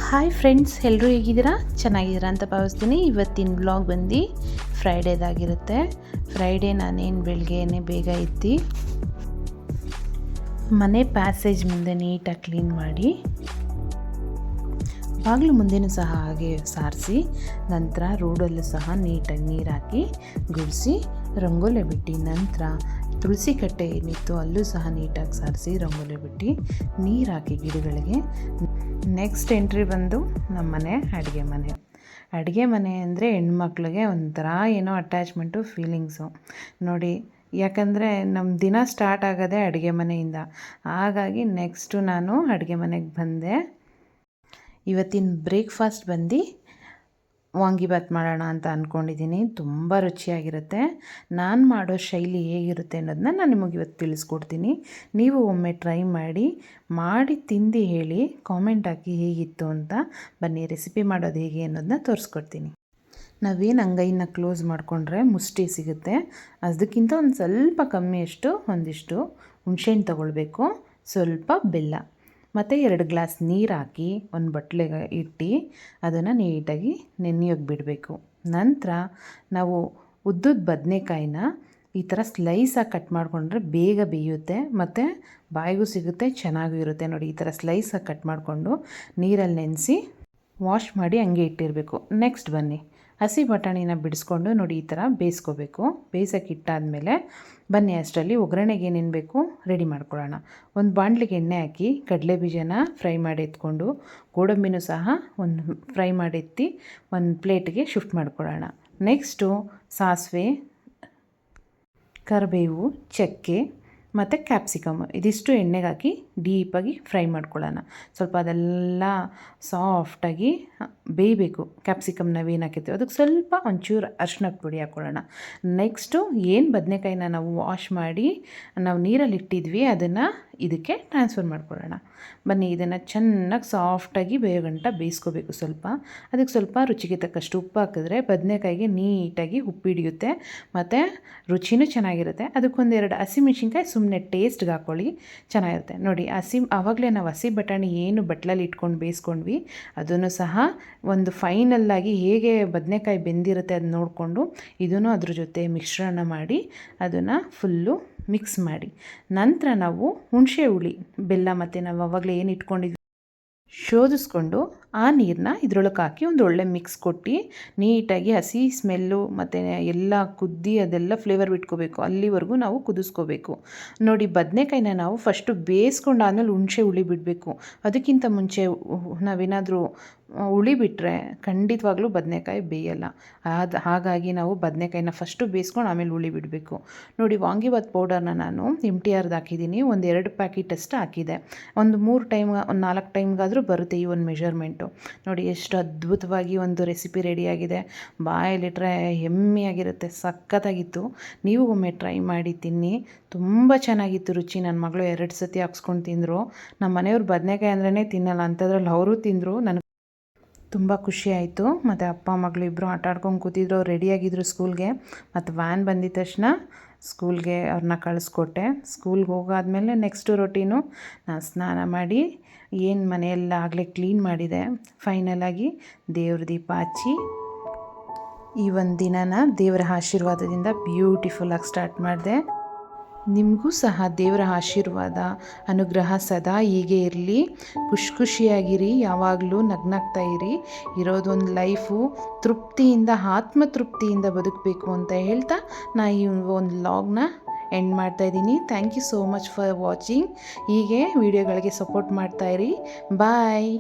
Hi friends, ಎಲ್ಲರೂ ಹೇಗಿದ್ದೀರಾ? ಚೆನ್ನಾಗಿದ್ದೀರಾ ಅಂತ ಭಾವಿಸ್ತೀನಿ. ಇವತ್ತಿನ ವ್ಲಾಗ್ ಬಂದು ಫ್ರೈಡೇದಾಗಿರುತ್ತೆ. ಫ್ರೈಡೇ ನಾನೇನು ಬೆಳಗ್ಗೆನೇ ಬೇಗ ಎದ್ದು ಮನೆ ಪ್ಯಾಸೇಜ್ ಮುಂದೆ ನೀಟಾಗಿ ಕ್ಲೀನ್ ಮಾಡಿ, ಬಾಗಿಲು ಮುಂದೆನೂ ಸಹ ಹಾಗೆ ಸಾರಿಸಿ, ನಂತರ ರೋಡಲ್ಲೂ ಸಹ ನೀಟಾಗಿ ನೀರು ಹಾಕಿ ಗುಡಿಸಿ ರಂಗೋಲಿ ಬಿಟ್ಟು, ನಂತರ ತುಳಸಿ ಕಟ್ಟೆ ಏನಿತ್ತು ಅಲ್ಲೂ ಸಹ ನೀಟಾಗಿ ಸಾರಿಸಿ ರಂಗೋಲಿ ಬಿಟ್ಟು ನೀರು ಹಾಕಿ ಗಿಡಗಳಿಗೆ. ನೆಕ್ಸ್ಟ್ ಎಂಟ್ರಿ ಬಂದು ನಮ್ಮ ಮನೆ ಅಡುಗೆ ಮನೆ ಅಂದರೆ ಹೆಣ್ಮಕ್ಳಿಗೆ ಒಂಥರ ಏನೋ ಅಟ್ಯಾಚ್ಮೆಂಟು, ಫೀಲಿಂಗ್ಸು ನೋಡಿ. ಯಾಕಂದರೆ ನಮ್ಮ ದಿನ ಸ್ಟಾರ್ಟ್ ಆಗೋದೇ ಅಡುಗೆ ಮನೆಯಿಂದ. ಹಾಗಾಗಿ ನೆಕ್ಸ್ಟು ನಾನು ಅಡುಗೆ ಮನೆಗೆ ಬಂದೆ. ಇವತ್ತಿನ ಬ್ರೇಕ್ಫಾಸ್ಟ್ ಬಂದು ವಾಂಗಿಬಾತ್ ಮಾಡೋಣ ಅಂತ ಅಂದ್ಕೊಂಡಿದ್ದೀನಿ. ತುಂಬ ರುಚಿಯಾಗಿರುತ್ತೆ. ನಾನು ಮಾಡೋ ಶೈಲಿ ಹೇಗಿರುತ್ತೆ ಅನ್ನೋದನ್ನ ನಾನು ನಿಮಗೆ ಇವತ್ತು ತಿಳಿಸ್ಕೊಡ್ತೀನಿ. ನೀವು ಒಮ್ಮೆ ಟ್ರೈ ಮಾಡಿ ತಿಂದು ಹೇಳಿ, ಕಾಮೆಂಟ್ ಹಾಕಿ ಹೇಗಿತ್ತು ಅಂತ. ಬನ್ನಿ ರೆಸಿಪಿ ಮಾಡೋದು ಹೇಗೆ ಅನ್ನೋದನ್ನ ತೋರಿಸ್ಕೊಡ್ತೀನಿ. ನಾವೇನು ಅಂಗೈನ ಕ್ಲೋಸ್ ಮಾಡಿಕೊಂಡ್ರೆ ಮುಷ್ಟಿ ಸಿಗುತ್ತೆ, ಅದಕ್ಕಿಂತ ಒಂದು ಸ್ವಲ್ಪ ಕಮ್ಮಿಯಷ್ಟು ಒಂದಿಷ್ಟು ಹುಣಸೆಹಣ್ಣು ತೊಗೊಳ್ಬೇಕು, ಸ್ವಲ್ಪ ಬೆಲ್ಲ ಮತ್ತು 2 ಗ್ಲಾಸ್ ನೀರು ಹಾಕಿ ಒಂದು ಬಟ್ಲಿಗೆ ಇಟ್ಟು ಅದನ್ನು ನೀಟಾಗಿ ನೆನೆಯೋಕೆ ಬಿಡಬೇಕು. ನಂತರ ನಾವು ಉದ್ದುದ ಬದನೆಕಾಯಿನ ಈ ಥರ ಸ್ಲೈಸಾಗಿ ಕಟ್ ಮಾಡಿಕೊಂಡ್ರೆ ಬೇಗ ಬೇಯುತ್ತೆ ಮತ್ತು ಬಾಯಿಗೂ ಸಿಗುತ್ತೆ, ಚೆನ್ನಾಗೂ ಇರುತ್ತೆ. ನೋಡಿ, ಈ ಥರ ಸ್ಲೈಸಾಗಿ ಕಟ್ ಮಾಡಿಕೊಂಡು ನೀರಲ್ಲಿ ನೆನೆಸಿ ವಾಶ್ ಮಾಡಿ ಹಂಗೆ ಇಟ್ಟಿರಬೇಕು. ನೆಕ್ಸ್ಟ್ ಬನ್ನಿ, ಹಸಿ ಬಟಾಣಿನ ಬಿಡಿಸ್ಕೊಂಡು ನೋಡಿ ಈ ಥರ ಬೇಯಿಸ್ಕೋಬೇಕು. ಬೇಯಿಸೋಕೆ ಇಟ್ಟಾದಮೇಲೆ ಬನ್ನಿ ಅಷ್ಟರಲ್ಲಿ ಒಗ್ಗರಣೆಗೆ ಏನೇನು ಬೇಕು ರೆಡಿ ಮಾಡ್ಕೊಳ್ಳೋಣ. ಒಂದು ಬಾಣಲಿಗೆ ಎಣ್ಣೆ ಹಾಕಿ ಕಡಲೆ ಬೀಜನ ಫ್ರೈ ಮಾಡಿ ಎತ್ಕೊಂಡು, ಗೋಡಂಬಿನೂ ಸಹ ಒಂದು ಫ್ರೈ ಮಾಡಿ ಎತ್ತಿ ಒಂದು ಪ್ಲೇಟ್ಗೆ ಶಿಫ್ಟ್ ಮಾಡ್ಕೊಳ್ಳೋಣ. ನೆಕ್ಸ್ಟು ಸಾಸಿವೆ, ಕರಿಬೇವು, ಚಕ್ಕೆ ಮತ್ತು ಕ್ಯಾಪ್ಸಿಕಮ್ ಇದಿಷ್ಟು ಎಣ್ಣೆಗೆ ಹಾಕಿ ಡೀಪಾಗಿ ಫ್ರೈ ಮಾಡ್ಕೊಳ್ಳೋಣ. ಸ್ವಲ್ಪ ಅದೆಲ್ಲ ಸಾಫ್ಟಾಗಿ ಬೇಯಬೇಕು. ಕ್ಯಾಪ್ಸಿಕಮ್ ನಾವೇನು ಹಾಕಿರ್ತೀವಿ ಅದಕ್ಕೆ ಸ್ವಲ್ಪ ಒಂಚೂರು ಅರಿಶಿನದ ಪುಡಿ ಹಾಕ್ಕೊಳ್ಳೋಣ. ನೆಕ್ಸ್ಟು ಏನು ಬದನೆಕಾಯಿನ ನಾವು ವಾಶ್ ಮಾಡಿ ನಾವು ನೀರಲ್ಲಿ ಇಟ್ಟಿದ್ವಿ ಅದನ್ನು ಇದಕ್ಕೆ ಟ್ರಾನ್ಸ್ಫರ್ ಮಾಡ್ಕೊಳ್ಳೋಣ. ಬನ್ನಿ, ಇದನ್ನು ಚೆನ್ನಾಗಿ ಸಾಫ್ಟಾಗಿ ಬೇಯೋಗಂಟ ಬೇಯಿಸ್ಕೋಬೇಕು. ಅದಕ್ಕೆ ಸ್ವಲ್ಪ ರುಚಿಗೆ ತಕ್ಕಷ್ಟು ಉಪ್ಪು ಹಾಕಿದ್ರೆ ಬದನೆಕಾಯಿಗೆ ನೀಟಾಗಿ ಉಪ್ಪು ಹಿಡಿಯುತ್ತೆ ಮತ್ತು ರುಚಿನೂ ಚೆನ್ನಾಗಿರುತ್ತೆ. ಅದಕ್ಕೊಂದೆರಡು ಹಸಿಮೆಣ್ಸಿನ್ಕಾಯಿ ಸುಮ್ಮನೆ ಟೇಸ್ಟ್ಗೆ ಹಾಕ್ಕೊಳ್ಳಿ, ಚೆನ್ನಾಗಿರುತ್ತೆ. ನೋಡಿ, ಆವಾಗಲೇ ನಾವು ಹಸಿ ಬಟಾಣಿ ಏನು ಬಟ್ಲಲ್ಲಿ ಇಟ್ಕೊಂಡು ಬೇಯಿಸ್ಕೊಂಡ್ವಿ ಅದನ್ನು ಸಹ ಒಂದು ಫೈನಲ್ಲಾಗಿ ಹೇಗೆ ಬದನೆಕಾಯಿ ಬೆಂದಿರುತ್ತೆ ಅದು ನೋಡಿಕೊಂಡು ಇದನ್ನು ಅದ್ರ ಜೊತೆ ಮಿಶ್ರಣ ಮಾಡಿ ಅದನ್ನು ಫುಲ್ಲು ಮಿಕ್ಸ್ ಮಾಡಿ, ನಂತರ ನಾವು ಹುಣಸೆ ಹುಳಿ, ಬೆಲ್ಲ ಮತ್ತು ನಾವು ಆವಾಗಲೇ ಏನು ಇಟ್ಕೊಂಡಿದ್ವಿ ಶೋಧಿಸ್ಕೊಂಡು ಆ ನೀರನ್ನ ಇದ್ರೊಳಗೆ ಹಾಕಿ ಒಂದು ಒಳ್ಳೆ ಮಿಕ್ಸ್ ಕೊಟ್ಟು ನೀಟಾಗಿ ಹಸಿ ಸ್ಮೆಲ್ಲು ಮತ್ತು ಎಲ್ಲ ಕುದ್ದಿ ಅದೆಲ್ಲ ಫ್ಲೇವರ್ ಬಿಟ್ಕೋಬೇಕು, ಅಲ್ಲಿವರೆಗೂ ನಾವು ಕುದಿಸ್ಕೋಬೇಕು. ನೋಡಿ, ಬದನೆಕಾಯಿನ ನಾವು ಫಸ್ಟು ಬೇಯಿಸ್ಕೊಂಡು ಆದಮೇಲೆ ಹುಣಸೆ ಹುಳಿ ಬಿಡಬೇಕು. ಅದಕ್ಕಿಂತ ಮುಂಚೆ ನಾವೇನಾದರೂ ಹುಳಿ ಬಿಟ್ಟರೆ ಖಂಡಿತವಾಗ್ಲೂ ಬದನೆಕಾಯಿ ಬೇಯಲ್ಲ. ಹಾಗಾಗಿ ನಾವು ಬದನೆಕಾಯಿನ ಫಸ್ಟು ಬೇಯಿಸ್ಕೊಂಡು ಆಮೇಲೆ ಹುಳಿ ಬಿಡಬೇಕು. ನೋಡಿ, ವಾಂಗಿಬಾತ್ ಪೌಡರ್ನ ನಾನು MTRದು ಹಾಕಿದ್ದೀನಿ, ಒಂದು 2 ಪ್ಯಾಕೆಟ್ ಅಷ್ಟು ಹಾಕಿದೆ. ಒಂದು 3 ಟೈಮ್ ಒಂದು 4 ಟೈಮ್ಗಾದರೂ ಬರುತ್ತೆ ಈ ಒಂದು ಮೆಷರ್ಮೆಂಟು. ನೋಡಿ, ಎಷ್ಟು ಅದ್ಭುತವಾಗಿ ಒಂದು ರೆಸಿಪಿ ರೆಡಿಯಾಗಿದೆ. ಬಾಯಲ್ಲಿಟ್ಟರೆ ಹೆಮ್ಮೆಯಾಗಿರುತ್ತೆ, ಸಖತ್ತಾಗಿತ್ತು. ನೀವು ಒಮ್ಮೆ ಟ್ರೈ ಮಾಡಿ ತಿನ್ನಿ, ತುಂಬ ಚೆನ್ನಾಗಿತ್ತು ರುಚಿ. ನನ್ನ ಮಗಳು 2 ಸತಿ ಹಾಕ್ಸ್ಕೊಂಡು ತಿಂದರು. ನಮ್ಮ ಮನೆಯವ್ರು ಬದನೆಕಾಯಿ ಅಂದ್ರೇ ತಿನ್ನಲ್ಲ, ಅಂಥದ್ರಲ್ಲಿ ಅವರು ತಿಂದರು. ನನಗೆ ತುಂಬ ಖುಷಿ ಆಯಿತು. ಮತ್ತು ಅಪ್ಪ ಮಗಳು ಇಬ್ಬರು ಆಟ ಆಡ್ಕೊಂಡು ಕೂತಿದ್ರು. ಅವ್ರು ರೆಡಿಯಾಗಿದ್ದರು ಸ್ಕೂಲ್ಗೆ. ಮತ್ತು ವ್ಯಾನ್ ಬಂದಿದ ತಕ್ಷಣ ಸ್ಕೂಲ್ಗೆ ಅವ್ರನ್ನ ಕಳಿಸ್ಕೊಟ್ಟೆ. ಸ್ಕೂಲ್ಗೆ ಹೋಗಾದ್ಮೇಲೆ ನೆಕ್ಸ್ಟು ರೊಟೀನು ನಾನು ಸ್ನಾನ ಮಾಡಿ ಏನು ಮನೆಯೆಲ್ಲ ಆಗಲೇ ಕ್ಲೀನ್ ಮಾಡಿದೆ. ಫೈನಲಾಗಿ ದೇವ್ರ ದೀಪ ಹಚ್ಚಿ ಈ ಒಂದು ದಿನನ ದೇವರ ಆಶೀರ್ವಾದದಿಂದ ಬ್ಯೂಟಿಫುಲ್ಲಾಗಿ ಸ್ಟಾರ್ಟ್ ಮಾಡಿದೆ. ನಿಮಗೂ ಸಹ ದೇವರ ಆಶೀರ್ವಾದ, ಅನುಗ್ರಹ ಸದಾ ಹೀಗೆ ಇರಲಿ. ಖುಷಿಯಾಗಿರಿ, ಯಾವಾಗಲೂ ನಗ್ನಾಗ್ತಾ ಇರಿ. ಇರೋದೊಂದು ಲೈಫು ತೃಪ್ತಿಯಿಂದ, ಆತ್ಮತೃಪ್ತಿಯಿಂದ ಬದುಕಬೇಕು ಅಂತ ಹೇಳ್ತಾ ನಾನು ಈ ಒಂದು ವ್ಲಾಗ್ನ ಎಂಡ್ ಮಾಡ್ತಾಯಿದ್ದೀನಿ. Thank you so much for watching. ಹೀಗೆ ವಿಡಿಯೋಗಳಿಗೆ ಸಪೋರ್ಟ್ ಮಾಡ್ತಾಯಿರಿ. ಬಾಯ್.